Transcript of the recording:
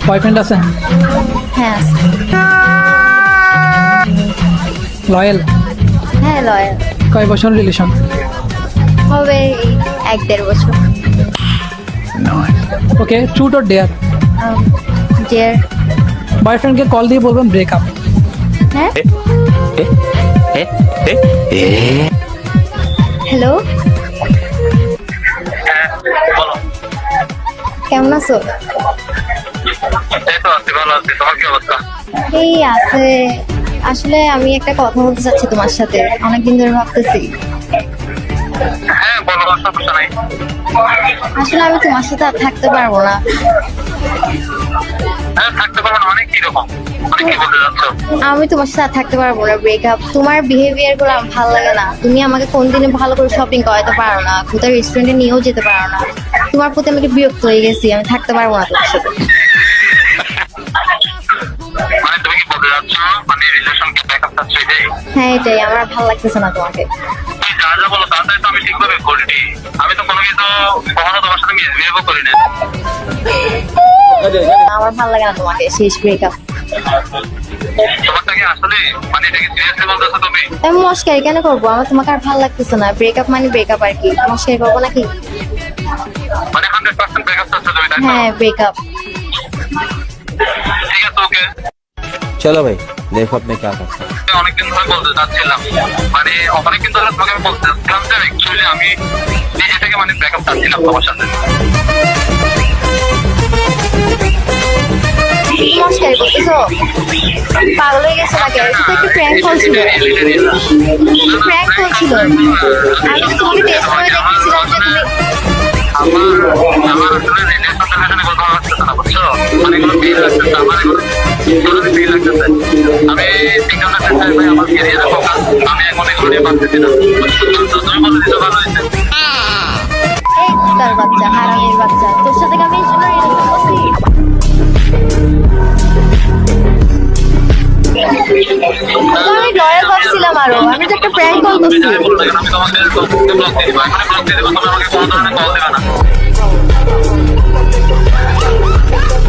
Boyfriend আছে? হ্যাঁ আছে। লয়াল? হ্যাঁ লয়াল। কয় বছর রিলেশন? হবে এই 1-1.5 বছর। Okay, truth or dare? Dear. বয়ফ্রেন্ডকে কল দিয়ে বলবেন ব্রেকআপ। হ্যাঁ হ্যালো, বলো। কেমন আছো? এই তো আছি, ভালো আছি। তোমার কি অবস্থা? এই আছে। আসলে আমি একটা কথা বলতে চাচ্ছি তোমার সাথে, অনেকদিন ধরে ভাবতেছি। হ্যাঁ বলো, সমস্যা নাই। আসলে আমি তোমার সাথে আর থাকতে পারবো না। হ্যাঁ থাকতে পারবো না, অনেক কিরকম, অনেক কি বলতে যাচ্ছ? আমি তোমার সাথে আর থাকতে পারবো না, ব্রেকআপ। তোমার বিহেভিয়ার গুলো আমার ভালো লাগে না। তুমি আমাকে কোনদিনই ভালো করে শপিং করাতে পারো না, কোথাও রেস্টুরেন্টে নিয়েও যেতে পারো না। তোমার প্রতি আমি একটু বিরক্ত হয়ে গেছি, আমি থাকতে পারবো না তোমার সাথে। মানে তুমি কি বলতে যাচ্ছ, মানে রিলেশনকে ব্রেকআপ চাচ্ছ এটাই? হ্যাঁ এটাই, আমার আর ভালো লাগতেছে না তোমাকে। তুমি যা যা বলো তাড়াতাড়ি তো আমি ঠিকভাবে করিনি। আমি তো কোনো কিছু কখনো তোমার সাথে মিসবিহেভও করি না। আমার ভালো লাগে না তোমাকে, শেষ ব্রেকআপ। তোমারটা কি আসলে, মানে এটাকে সিরিয়াসলি বলতেছো তুমি? আমি মস্কারি কেন করবো? আমার তোমাকে আর ভালো লাগতেছে না। ব্রেকআপ মানে ব্রেকআপ, আর কি মস্কারি করবো নাকি? মানে 100% ব্রেকআপ চাচ্ছ তুমি, তাই তো? হ্যাঁ ব্রেকআপ। ঠিক আছে, ওকে। चलो भाई देखो अब मैं क्या करता हूँ। অনেকদিন ধরে বলতে চাচ্ছিলাম, মানে অনেকদিন ধরে তোমাকে আমি বলতে চাচ্ছিলাম যে অ্যাকচুয়ালি আমি নিজে থেকে মানে ব্রেকআপ চাচ্ছিলাম তোমার সাথে। মস্কারি করতেছো? পাগল হয়ে গেছো নাকি? এটা তো একটা প্র্যাঙ্ক কল ছিল। প্র্যাঙ্ক কল ছিল। আমি তো তোমাকে টেস্ট করে দেখতেছিলাম যে তুমি আমার আমার আসলে রিলেশনের কথা হচ্ছে না, বুঝছো? মানে কোনো ফিল লাগতেছে, আমার এগুলো ফিল লাগতেছে। আমি সিঙ্গেল থাকতে চাই ভাই, আমার ক্যারিয়ারে ফোকাস। আমি এখন এগুলো নিয়ে ভাবতেছি না, বুঝছো? তো তুমি বলে দিতে ভালো হয়েছে। এই তার বাচ্চা, হারামির বাচ্চা, তোর সাথে কি আমি এই জন্য রিলেশন করছি? আমি লয়াল ভাবছিলাম আরো, আমি তো একটা প্র্যাঙ্ক কল করছি। আমি তোমাকে ব্লক দিয়ে দিবো, এখনই ব্লক দিয়ে দিবো। তুমি আমাকে কোনো ধরনের কল দেবে না।